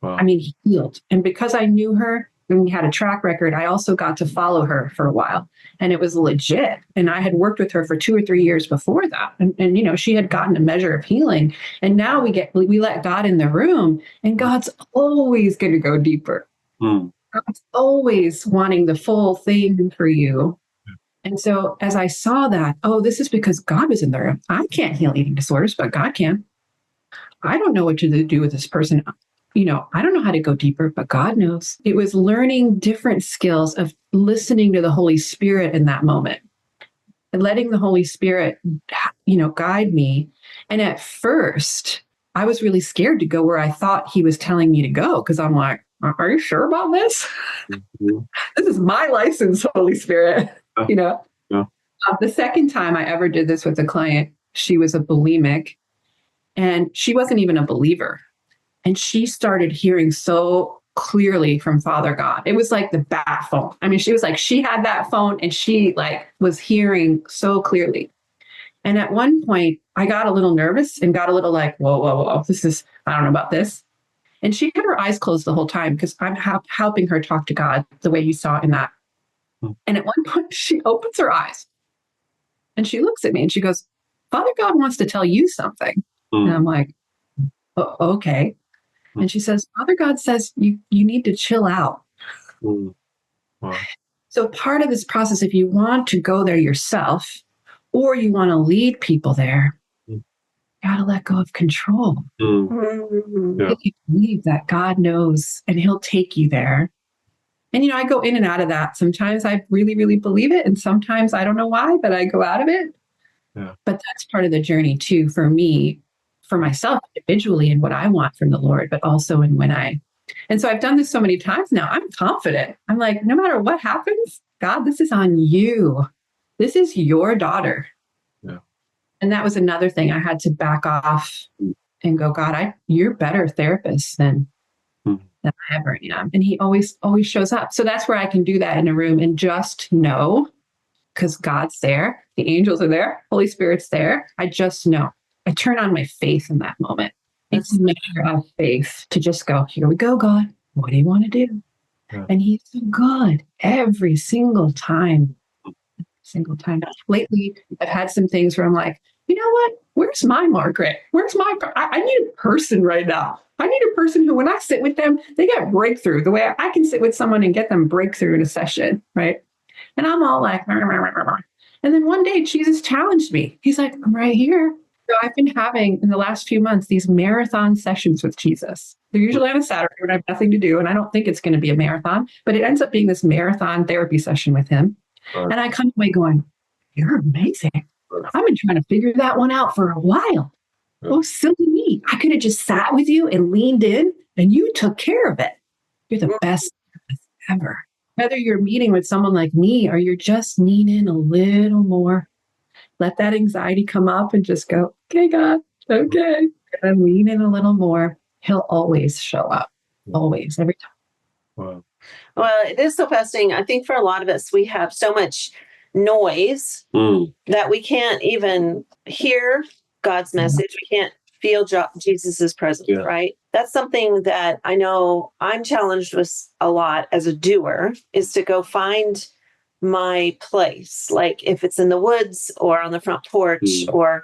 C: Wow.
D: I mean, healed. And because I knew her and we had a track record, I also got to follow her for a while, and it was legit. And I had worked with her for 2 or 3 years before that. And she had gotten a measure of healing. And now we let God in the room, and God's always going to go deeper. God's always wanting the full thing for you. And so as I saw that, this is because God was in the room. I can't heal eating disorders, but God can. I don't know what to do with this person. I don't know how to go deeper, but God knows. It was learning different skills of listening to the Holy Spirit in that moment and letting the Holy Spirit, guide me. And at first, I was really scared to go where I thought he was telling me to go, because I'm like, are you sure about this? This is my license, Holy Spirit.
C: Yeah.
D: The second time I ever did this with a client, she was a bulimic, and she wasn't even a believer. And she started hearing so clearly from Father God. It was like the bat phone. I mean, she was like, she had that phone and she was hearing so clearly. And at one point I got a little nervous and got a little like, whoa, I don't know about this. And she had her eyes closed the whole time because I'm helping her talk to God the way you saw in that. And at one point she opens her eyes and she looks at me and she goes, Father God wants to tell you something. And I'm like, okay. And she says, Father God says you need to chill out.
C: Wow.
D: So part of this process, if you want to go there yourself or you want to lead people there, you got to let go of control.
C: Yeah.
D: If you believe that God knows and he'll take you there. And, I go in and out of that. Sometimes I really, really believe it. And sometimes I don't know why, but I go out of it.
C: Yeah.
D: But that's part of the journey too, for me, for myself individually and what I want from the Lord, but also and so I've done this so many times now, I'm confident. I'm like, no matter what happens, God, this is on you. This is your daughter.
C: Yeah. And
D: that was another thing. I had to back off and go, God, you're a better therapist than I ever am. And he always shows up. So that's where I can do that in a room and just know, because God's there, the angels are there, Holy Spirit's there. I just know. I turn on my faith in that moment. It's a measure of faith to just go, here we go, God. What do you want to do?
C: Yeah.
D: And he's so good every single time. Lately, I've had some things where I'm like, you know what? Where's my Margaret? I need a person right now. I need a person who, when I sit with them, they get breakthrough the way I can sit with someone and get them breakthrough in a session, right? And I'm all like, rah, rah, rah, rah. And then one day Jesus challenged me. He's like, I'm right here. So I've been having, in the last few months, these marathon sessions with Jesus. They're usually on a Saturday when I have nothing to do, and I don't think it's going to be a marathon, but it ends up being this marathon therapy session with him. Right. And I come away going, you're amazing. I've been trying to figure that one out for a while. Yeah. Oh, silly me. I could have just sat with you and leaned in, and you took care of it. You're the best therapist ever. Whether you're meeting with someone like me or you're just lean in a little more, let that anxiety come up and just go, okay, God, okay. And lean in a little more. He'll always show up. Always, every time.
C: Wow.
B: Well, it is so fascinating. I think for a lot of us, we have so much noise that we can't even hear God's message. We can't feel Jesus's presence, right? That's something that I know I'm challenged with a lot as a doer, is to go find my place. Like if it's in the woods or on the front porch, or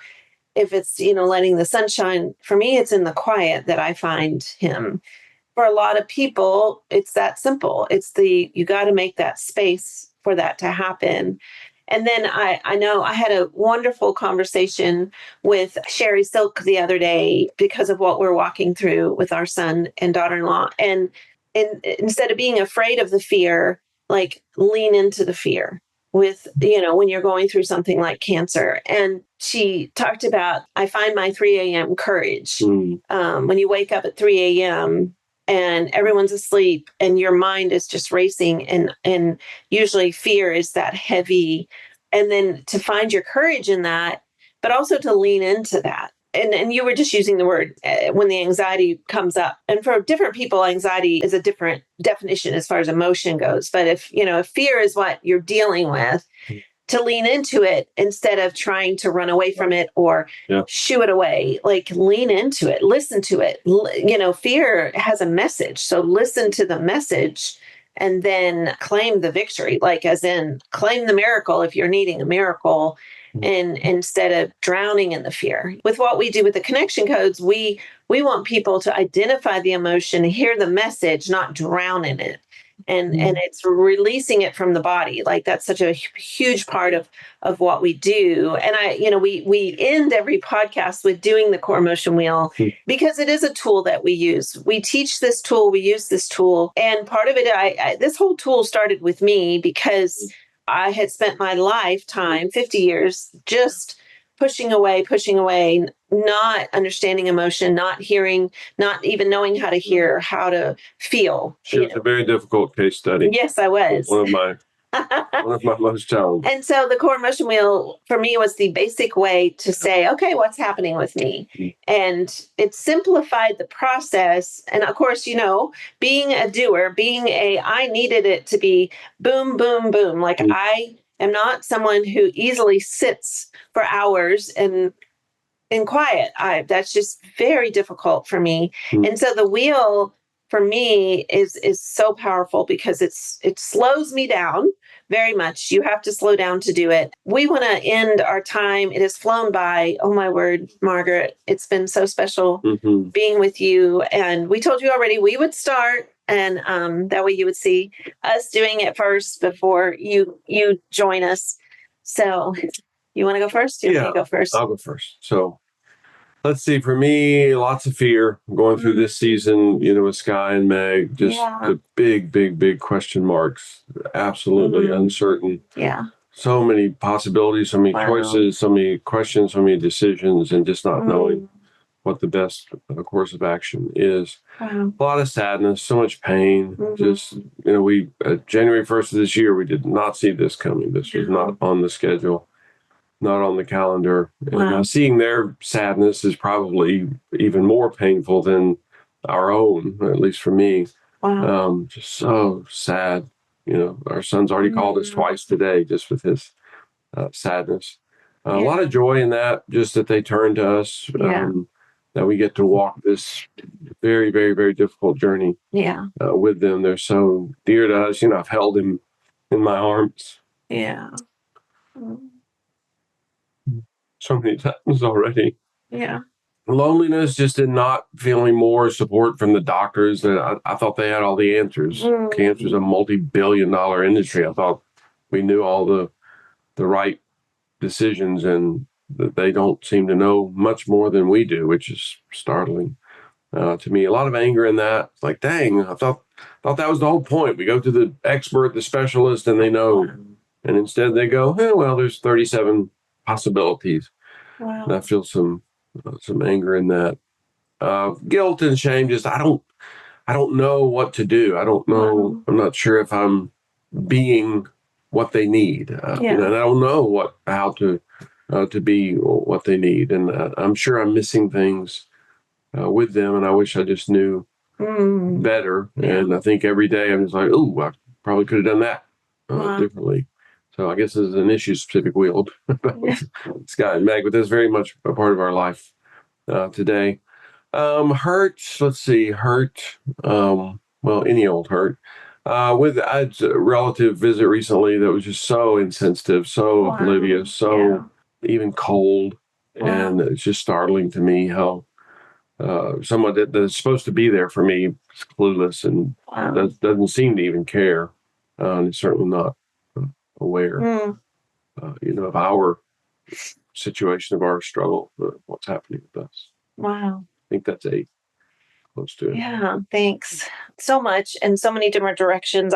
B: if it's, letting the sun shine. For me, it's in the quiet that I find him. For a lot of people, it's that simple. You got to make that space for that to happen. And then I know I had a wonderful conversation with Sherry Silk the other day because of what we're walking through with our son and daughter-in-law. And instead of being afraid of the fear, like lean into the fear with, when you're going through something like cancer. And she talked about, I find my 3 a.m. courage. When you wake up at 3 a.m., and everyone's asleep and your mind is just racing, and usually fear is that heavy, and then to find your courage in that, but also to lean into that. And you were just using the word when the anxiety comes up, and for different people, anxiety is a different definition as far as emotion goes. But if fear is what you're dealing with, to lean into it instead of trying to run away from it or shoo it away, like lean into it, listen to it. Fear has a message. So listen to the message and then claim the victory, like as in claim the miracle if you're needing a miracle, and instead of drowning in the fear. With what we do with the connection codes, we want people to identify the emotion, hear the message, not drown in it. And it's releasing it from the body. Like that's such a huge part of what we do. And we end every podcast with doing the core emotion wheel because it is a tool that we use. We teach this tool, we use this tool. And part of it, this whole tool started with me because I had spent my lifetime, 50 years, just pushing away, not understanding emotion, not hearing, not even knowing how to hear, how to feel.
C: She was a very difficult case study.
B: Yes, I was.
C: One of my most challenging.
B: And so the core emotion wheel for me was the basic way to say, okay, what's happening with me? And it simplified the process. And of course, being a doer, I needed it to be boom, boom, boom. Like I am not someone who easily sits for hours and in quiet. That's just very difficult for me. And so the wheel for me is so powerful because it slows me down very much. You have to slow down to do it. We want to end our time. It has flown by. Oh my word, Margaret, it's been so special being with you. And we told you already we would start, and that way you would see us doing it first before you join us. So you want to go first? You want me to go first?
C: I'll go first. So let's see. For me, lots of fear going through this season, with Sky and Meg, just the big, big, big question marks, absolutely uncertain.
B: Yeah.
C: So many possibilities, so many choices, so many questions, so many decisions, and just not knowing what the best course of action is. A lot of sadness, so much pain. Just, we, January 1st of this year, we did not see this coming. This was not on the schedule, not on the calendar. And seeing their sadness is probably even more painful than our own, at least for me. Just so sad. Our son's already called us twice today just with his sadness. A lot of joy in that, just that they turn to us, that we get to walk this very, very, very difficult journey with them. They're so dear to us. I've held him in my arms.
B: Yeah.
C: So many times already.
B: Yeah.
C: Loneliness, just in not feeling more support from the doctors. I thought they had all the answers. Cancer is a multi-billion-dollar industry. I thought we knew all the right decisions, and that they don't seem to know much more than we do, which is startling to me. A lot of anger in that. It's like, dang, I thought that was the whole point. We go to the expert, the specialist, and they know. And instead they go, well, there's 37 possibilities. And I feel some anger in that. Guilt and shame. Just I don't know what to do. I don't know. I'm not sure if I'm being what they need. And I don't know how to be what they need. And I'm sure I'm missing things with them. And I wish I just knew better. And I think every day I'm just like, oh, I probably could have done that differently. So I guess this is an issue-specific wheel, Sky and Meg, but that's very much a part of our life today. Hurt. Let's see. Hurt. Well, any old hurt. I had a relative visit recently that was just so insensitive, so oblivious, so even cold, and it's just startling to me how someone that is supposed to be there for me is clueless and doesn't seem to even care, and is certainly not aware, of our situation, of our struggle, what's happening with us.
B: Wow.
C: I think that's close to it.
B: Yeah, thanks so much. And so many different directions.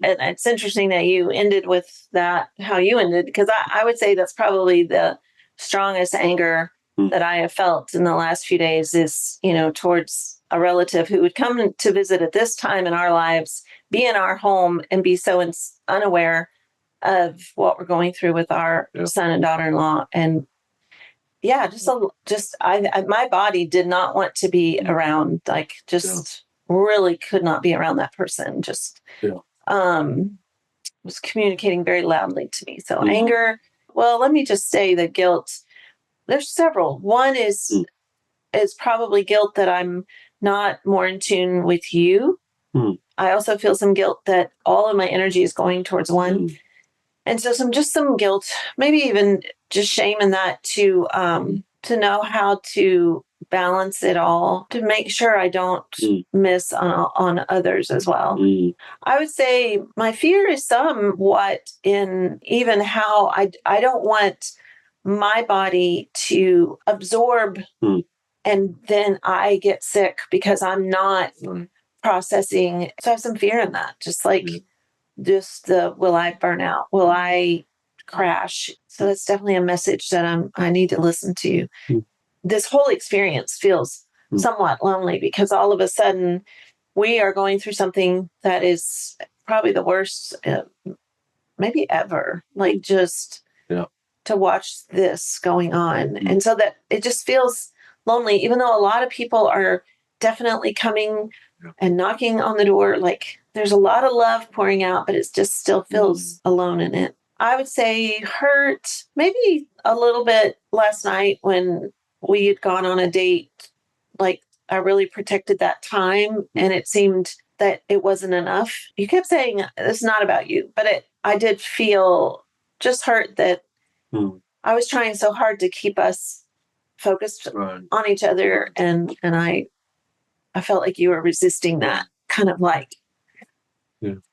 B: And it's interesting that you ended with that, how you ended, because I would say that's probably the strongest anger that I have felt in the last few days is, towards a relative who would come to visit at this time in our lives, be in our home and be so unaware of what we're going through with our son and daughter-in-law. And my body did not want to be around, really could not be around that person. Was communicating very loudly to me. So anger, well, let me just say the guilt, there's several. One is probably guilt that I'm not more in tune with you. I also feel some guilt that all of my energy is going towards one. And so some guilt, maybe even just shame in that to know how to balance it all, to make sure I don't miss on others as well. I would say my fear is somewhat in even how I don't want my body to absorb and then I get sick because I'm not processing. So I have some fear in that, just will I burn out? Will I crash? So that's definitely a message that I need to listen to. This whole experience feels somewhat lonely because all of a sudden we are going through something that is probably the worst, maybe ever, to watch this going on. And so that it just feels lonely, even though a lot of people are definitely coming and knocking on the door. There's a lot of love pouring out, but it just still feels alone in it. I would say hurt maybe a little bit last night when we had gone on a date. I really protected that time and it seemed that it wasn't enough. You kept saying it's not about you, but I did feel just hurt that I was trying so hard to keep us focused on each other. And I felt like you were resisting that kind of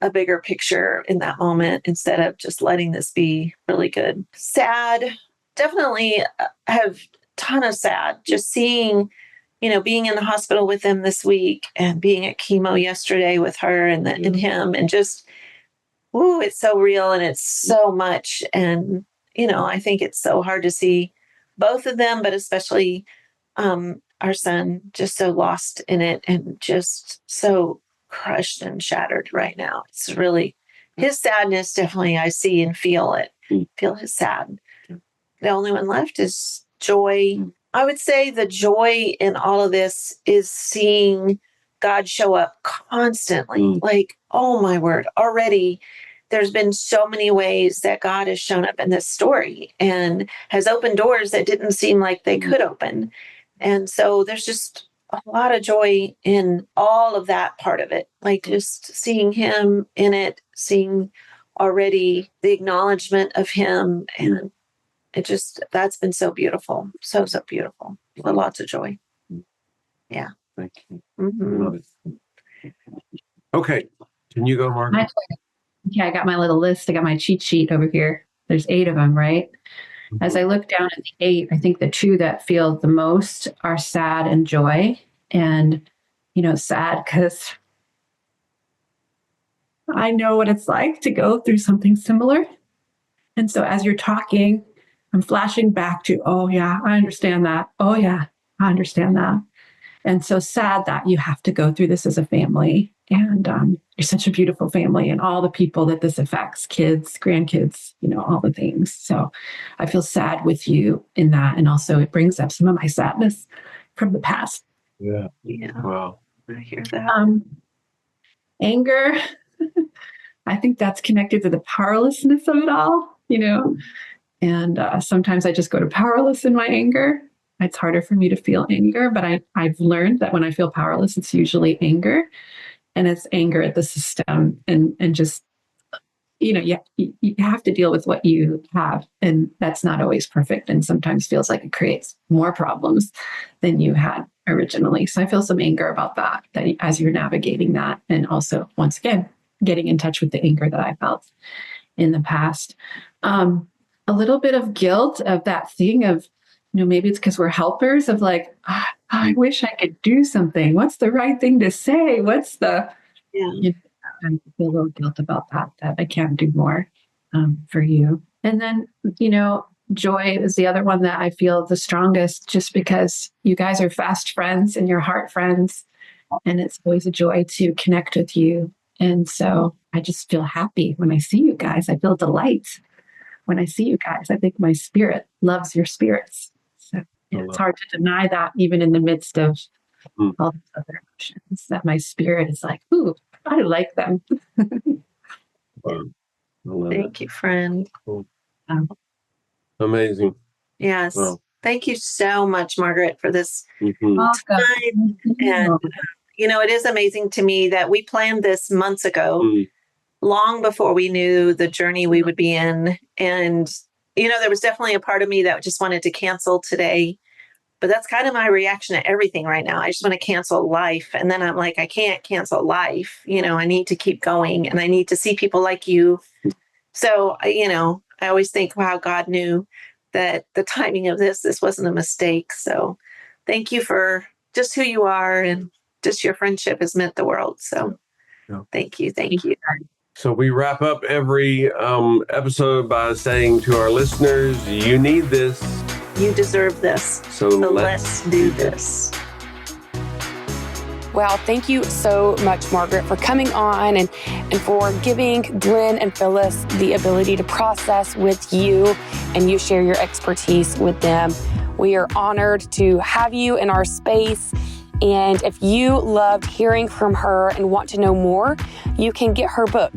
B: a bigger picture in that moment instead of just letting this be really good. Sad, definitely have a ton of sad. Just seeing, being in the hospital with them this week and being at chemo yesterday with her and him and just, it's so real and it's so much. And, I think it's so hard to see both of them, but especially our son just so lost in it and just so crushed and shattered right now. It's really his sadness. Definitely I see and feel it, feel his sad. The only one left is joy. I would say the joy in all of this is seeing God show up constantly. Oh my word, already there's been so many ways that God has shown up in this story and has opened doors that didn't seem like they could open. And so there's just a lot of joy in all of that part of it. Just seeing him in it, seeing already the acknowledgement of him. And that's been so beautiful. So, so beautiful. Lots of joy. Yeah.
C: Thank you. Love it. Okay. Can you go, Margaret?
D: Yeah, I got my little list. I got my cheat sheet over here. There's 8 of them, right? As I look down at the 8, I think the 2 that feel the most are sad and joy. And, sad because I know what it's like to go through something similar. And so as you're talking, I'm flashing back to, oh, yeah, I understand that. Oh, yeah, I understand that. And so sad that you have to go through this as a family. And you're such a beautiful family and all the people that this affects, kids, grandkids, all the things. So I feel sad with you in that. And also it brings up some of my sadness from the past.
C: Yeah.
B: Wow. I hear that.
D: Anger. I think that's connected to the powerlessness of it all, And sometimes I just go to powerless in my anger. it's harder for me to feel anger, but I've learned that when I feel powerless, it's usually anger, and it's anger at the system, and just, you have to deal with what you have, and that's not always perfect, and sometimes feels like it creates more problems than you had originally. So I feel some anger about that as you're navigating that, and also, once again, getting in touch with the anger that I felt in the past. A little bit of guilt of that thing of, maybe it's because we're helpers of like, I wish I could do something. What's the right thing to say? What's the, I feel a little guilt about that I can't do more for you. And then, joy is the other one that I feel the strongest, just because you guys are fast friends and you're heart friends. And it's always a joy to connect with you. And so I just feel happy when I see you guys. I feel delight when I see you guys. I think my spirit loves your spirits. So it's hard to deny that, even in the midst of all these other emotions, that my spirit is like, ooh, I like them.
B: Thank you, friend.
C: Cool. Amazing.
B: Yes. Wow. Thank you so much, Margaret, for this time. And, it is amazing to me that we planned this months ago, long before we knew the journey we would be in. And, there was definitely a part of me that just wanted to cancel today. But that's kind of my reaction to everything right now. I just want to cancel life. And then I'm like, I can't cancel life. I need to keep going, and I need to see people like you. So, I always think, wow, God knew that the timing of this wasn't a mistake. So thank you for just who you are, and just your friendship has meant the world. So thank you. Thank you.
C: So we wrap up every episode by saying to our listeners, you need this.
B: You deserve this. So let's do this.
A: Well, thank you so much, Margaret, for coming on and for giving Glenn and Phyllis the ability to process with you, and you share your expertise with them. We are honored to have you in our space. And if you loved hearing from her and want to know more, you can get her book,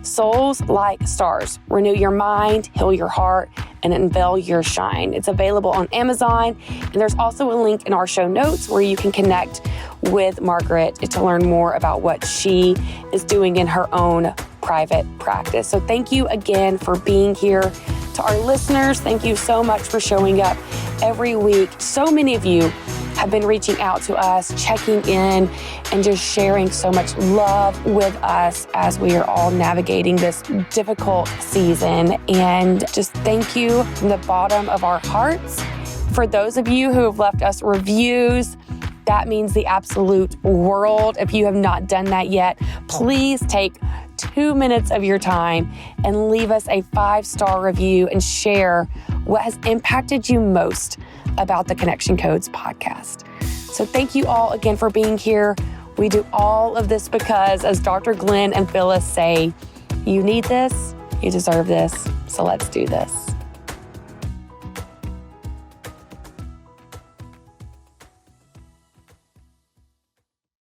A: Souls Like Stars, Renew Your Mind, Heal Your Heart, and Unveil Your Shine. It's available on Amazon. And there's also a link in our show notes where you can connect with Margaret to learn more about what she is doing in her own private practice. So thank you again for being here. To our listeners, thank you so much for showing up every week. So many of you have been reaching out to us, checking in, and just sharing so much love with us as we are all navigating this difficult season. And just thank you from the bottom of our hearts. For those of you who have left us reviews, that means the absolute world. If you have not done that yet, please take 2 minutes of your time and leave us a 5-star review and share what has impacted you most about the Connection Codes podcast. So thank you all again for being here. We do all of this because, as Dr. Glenn and Phyllis say, you need this, you deserve this, so let's do this.